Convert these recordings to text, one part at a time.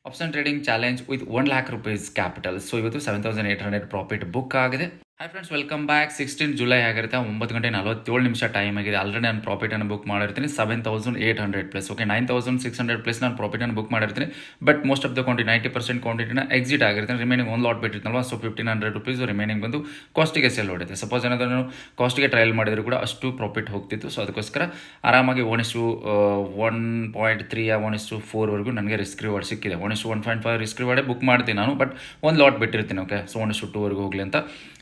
Option trading challenge with 1 lakh rupees capital. So ಇವತ್ತು 7800 profit book ಆಗಿದೆ. Hi friends, welcome back. 16 July ಆಗಿರುತ್ತೆ, 9:47 time ಆಗಿದೆ. Already ನಾನು ಪ್ರಾಫಿಟನ್ನು ಬುಕ್ ಮಾಡಿರ್ತೀನಿ 7800 ಪ್ಲಸ್. ಓಕೆ, 9600 ಪ್ಲಸ್ ನಾನು ಪ್ರಾಫಿಟನ್ನು ಬುಕ್ ಮಾಡಿರ್ತೀನಿ. But most of the quantity 90% ಕ್ವಾಂಟಿಟಿನ ಎಕ್ಸಿಟ್ ಆಗಿರ್ತೀನಿ. ರಿಮೈನಿಂಗ್ ಒಂದು ಲಾಟ್ ಬಿಟ್ಟಿರ್ತೀನಲ್ವ, ಸೊ 1500 ರುಪೀಸ್ ರಿಮೈನಿಂಗ್ ಬಂದು ಕಾಸ್ಟಿಗೆ ಸೆಲ್ ಹೊಡಿದೆ. ಸಪೋಸ್ ಏನಾದರೂ ನಾನು ಕಾಸ್ಟಿಗೆ ಟ್ರಯಲ್ ಮಾಡಿದ್ರು ಕೂಡ ಅಷ್ಟು ಪ್ರಾಫಿಟ್ ಹೋಗ್ತಿತ್ತು. ಸೊ ಅದಕ್ಕೋಸ್ಕರ ಆರಾಮಾಗಿ 1:1.3 1:4 ನನಗೆ ರಿಸ್ಕ್ ರಿವಾರ್ಡ್ ಸಿಕ್ಕಿದೆ. 1:1.5 ರಿಸ್ಕ್ ರಿವಾರ್ಡೇ ಬುಕ್ ಮಾಡ್ತೀನಿ ನಾನು, ಬಟ್ ಒಂದು ಲಾಟ್ ಬಿಟ್ಟಿರ್ತೀನಿ. ಓಕೆ, ಸೊ 1:2 ಹೋಗಲಿ ಅಂತ.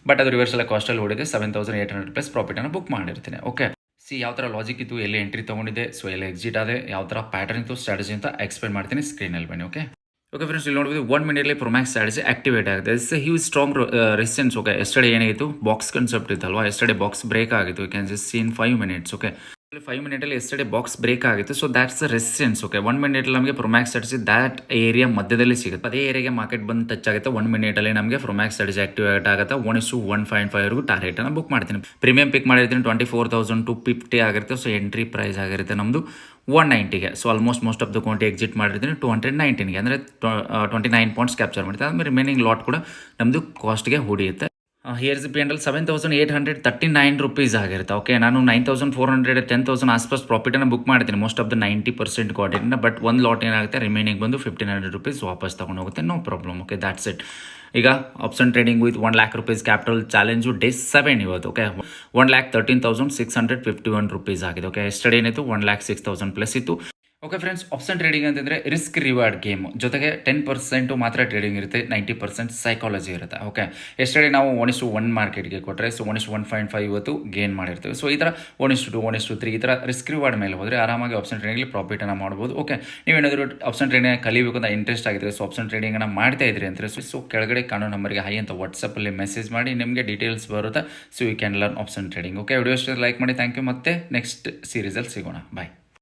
ಬಟ್ ಅದು ರಿವರ್ಸ್ ಎಲ್ಲ ಕಾಸ್ಟಲ್ಲಿ ಹೊಡಿದೆ. 7800 ಪ್ಲಸ್ ಪ್ರಾಫಿಟನ್ನು ಬುಕ್ ಮಾಡಿರ್ತೀನಿ. ಓಕೆ, ಯಾವ ಥರ ಲಾಜಿಕ್ ಇತ್ತು, ಎಲ್ಲಿ ಎಂಟ್ರಿ ತೊಗೊಂಡಿದ್ದೆ, ಸೊ ಎಲ್ಲ ಎಕ್ಸಿಟ್ ಆದೆ, ಯಾವ ಥರ ಪ್ಯಾಟರ್ನ್ ಇತ್ತು, ಸ್ಟ್ರಾಟಜಿ ಅಂತ ಎಕ್ಸ್ಪ್ಲೇನ್ ಮಾಡ್ತೀನಿ. ಸ್ಕ್ರೀನಲ್ಲಿ ಬನ್ನಿ. ಓಕೆ ಫ್ರೆಂಡ್ಸ್, ಇಲ್ಲಿ ನೋಡ್ಬೋದು 1 ಮಿನಿಟ್ಲಿ ಪ್ರೊಮ್ಯಾಕ್ಸ್ ಸ್ಟ್ರಾಟಜಿ ಆಕ್ಟಿವೇಟ್ ಆಗುತ್ತೆ. It's a huge strong resistance. Okay, yesterday ಏನಾಗಿತ್ತು, ಬಾಕ್ಸ್ ಕಾನ್ಸೆಪ್ಟ್ ಇತ್ತಲ್ವಾ, ಎಸ್ಟರ್ಡೇ ಬಾಕ್ಸ್ ಬ್ರೇಕ್ ಆಗಿತ್ತು. You can just see in 5 minutes. Okay, 5 minutely yesterday box break ಆಗಿತ್ತು. So that's the resistance. Okay, 1 minutely ನಮಗೆ ProMax strategy that area ಮಧ್ಯದಲ್ಲಿ ಸಿಗುತ್ತೆ. ಅದೇ ಏರಿಯಾಗೆ market ಬಂದು touch ಆಗುತ್ತೆ. 1 minutely ನಮಗೆ ಪ್ರೊಮ್ಯಾಕ್ಸ್ ಸ್ಟ್ರಾಟಜಿ ಆಕ್ಟಿವೇಟ್ ಆಗುತ್ತೆ. 1:1.5 ಟಾರ್ಗೆಟನ್ನು ಬುಕ್ ಮಾಡ್ತೀನಿ. ಪ್ರೀಮಿಯಂ ಪಿಕ್ ಮಾಡಿರ್ತೀನಿ 24,250 ಆಗಿರುತ್ತೆ. ಸೊ ಎಂಟ್ರಿ ಪ್ರೈಸ್ ಆಗಿರುತ್ತೆ ನಮ್ಮದು 190ಗೆ. So almost most of the quantity exit ಮಾಡಿರ್ತೀನಿ 219ಗೆ, ಅಂದರೆ 29 ಪಾಯಿಂಟ್ಸ್ ಕ್ಯಾಪ್ಚರ್ ಮಾಡ್ತೀನಿ. ಆದಮೇಲೆ ರಿಮೈನಿಂಗ್ ಲಾಟ್ ಕೂಡ ನಮ್ಮದು ಕಾಸ್ಟ್ಗೆ ಹೊಡಿಯುತ್ತೆ. ಹಿಯರ್ಸ್ ಪಿ ಎಂಡಲ್ 7839 ರುಪೀಸ್ ಆಗಿರುತ್ತೆ. ಓಕೆ, ನಾನು 9400 10,000 ಆಸ್ಪಾಸ್ ಪ್ರಾಫಿಟನ್ನು ಬುಕ್ ಮಾಡ್ತೀನಿ ಮೋಸ್ಟ್ ಆಫ್ ದ 90% ಕ್ವಾಂಟಿಟಿನ. ಬಟ್ ಒಂದು ಲಾಟ್ ಏನಾಗುತ್ತೆ, ರಿಮೈನಿಂಗ್ ಬಂದು 1500 ರುಪೀಸ್ ವಾಪಸ್ ತೊಗೊಂಡು ಹೋಗುತ್ತೆ. No problem. Okay, that's it. ಈಗ option trading with 1 lakh rupees capital challenge day 7 ಇವತ್ತು. ಓಕೆ, 1,13,651 ರುಪೀಸ್ ಆಗಿದೆ. ಓಕೆ, ಎಸ್ಟರ್ಡೇ ಏನಿತ್ತು 1,06,000 ಪ್ಲಸ್ ಇತ್ತು. ಓಕೆ ಫ್ರೆಂಡ್ಸ್, ಆಪ್ಷನ್ ಟ್ರೇಡಿಂಗ್ ಅಂತಂದರೆ ರಿಸ್ಕ್ ರಿವಾರ್ಡ್ ಗೇಮ್. ಜೊತೆಗೆ 10% ಮಾತ್ರ ಟ್ರೇಡಿಂಗ್ ಇರುತ್ತೆ, 90% ಸೈಕಾಲಜಿ ಇರುತ್ತೆ. ಓಕೆ, ಎಸ್ಟರ್ಡೇ ನಾವು 1:1 ಮಾರ್ಕೆಟ್ಗೆ ಕೊಟ್ಟರೆ, ಸೊ 1:1.5 ಇವತ್ತು ಗೇನ್ ಮಾಡಿರ್ತೀವಿ. ಸೊ ಈ ಥರ 1:2 1:3 ಈ ಥರ ರಿಸ್ಕ್ ರಿವಾರ್ಡ್ ಮೇಲೆ ಹೋದರೆ ಆರಾಮಾಗಿ ಆಪ್ಷನ್ ಟ್ರೇಡಿಂಗಲ್ಲಿ ಪ್ರಾಫಿಟನ್ನು ಮಾಡ್ಬೋದು. ಓಕೆ, ನೀವೇನಾದರೂ ಆಪ್ಷನ್ ಟ್ರೇಡಿಂಗ್ ಕಲಿಬೇಕು ಅಂತ ಇಂಟ್ರೆಸ್ಟ್ ಆಗಿದ್ರೆ, ಸೊ ಆಪ್ಷನ್ ಟ್ರೇಡಿಂಗನ್ನು ಮಾಡ್ತಾ ಇದ್ರಿ ಅಂದರೆ, ಸೊ ಕೆಳಗಡೆ ಕಾಣೋ ನಂಬರ್ಗೆ ಹೈ ಅಂತ ವಾಟ್ಸಪ್ಪಲ್ಲಿ ಮೆಸೇಜ್ ಮಾಡಿ, ನಿಮಗೆ ಡೀಟೇಲ್ಸ್ ಬರುತ್ತೆ. So you can learn option trading. Okay, video like ಮಾಡಿ. Thank you. ಮತ್ತೆ ನೆಕ್ಸ್ಟ್ ಸೀರೀಸಲ್ಲಿ ಸಿಗೋಣ. ಬಾಯ್.